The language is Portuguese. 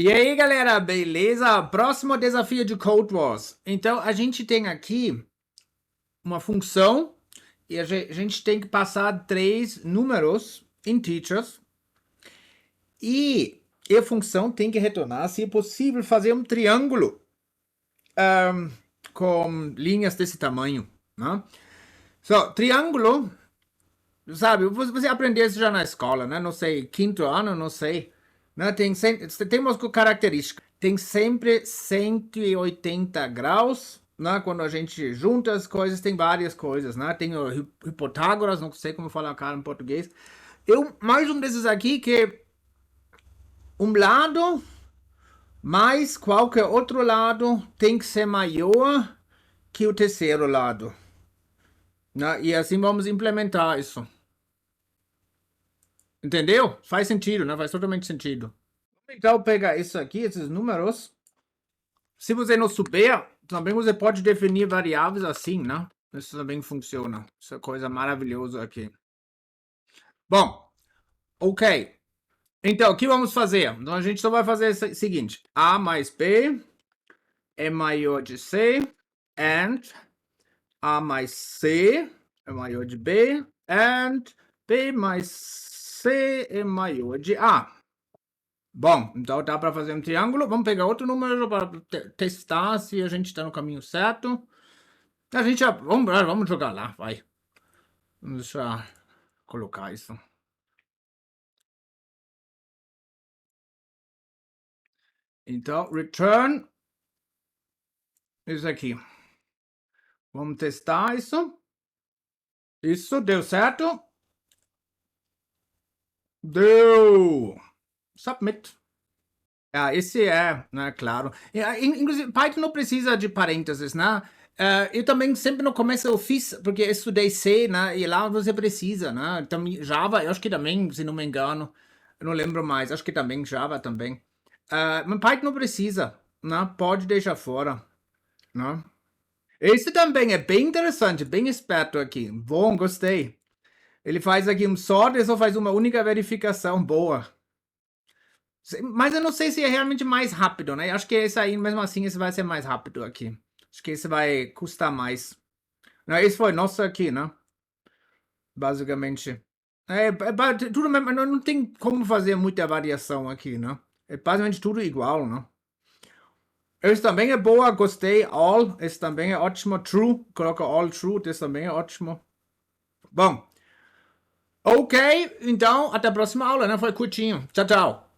E aí, galera, beleza? Próximo desafio de Codewars. Então, a gente tem aqui uma função e a gente tem que passar 3 números integers e a função tem que retornar, se possível, fazer um triângulo com linhas desse tamanho, né? Triângulo, sabe, você aprendeu isso já na escola, né? Não sei, quinto ano, não sei. Né? Tem umas características. Tem sempre 180 graus, né? Quando a gente junta as coisas, tem várias coisas, né? Tem o hipotágoras, não sei como falar cara em português. Mais um desses aqui que um lado mais qualquer outro lado tem que ser maior que o terceiro lado. Né? E assim vamos implementar isso. Entendeu? Faz sentido, né? Faz totalmente sentido. Então, pegar isso aqui, esses números. Se você não souber, também você pode definir variáveis assim, né? Isso também funciona. Isso é coisa maravilhosa aqui. Bom, ok. Então, o que vamos fazer? Então, a gente só vai fazer o seguinte. A mais B é maior de C. And A mais C é maior de B. And B mais C é maior de A. Bom, então dá para fazer um triângulo. Vamos pegar outro número para testar se a gente está no caminho certo. A gente já. Vamos jogar lá, vai. Vamos já colocar isso. Então, return. Isso aqui. Vamos testar isso. Isso, deu certo. Deu. Submit. Esse é, né, claro. Inclusive, Python não precisa de parênteses, né? Eu também sempre no começo eu fiz, porque eu estudei C, né? E lá você precisa, né? Também Java, eu acho que também, se não me engano, eu não lembro mais, acho que também Java também. Mas Python não precisa, né? Pode deixar fora, né? Esse também é bem interessante, bem esperto aqui. Bom, gostei. Ele faz aqui um sort e só faz uma única verificação boa. Mas eu não sei se é realmente mais rápido, né? Acho que esse aí, mesmo assim, esse vai ser mais rápido aqui. Acho que esse vai custar mais. Esse foi nosso aqui, né? Basicamente. Tudo mesmo, não tem como fazer muita variação aqui, né? É basicamente tudo igual, né? Esse também é boa, gostei. All, esse também é ótimo. True, coloca all true, esse também é ótimo. Bom. Ok, então, até a próxima aula, né? Foi curtinho. Tchau, tchau.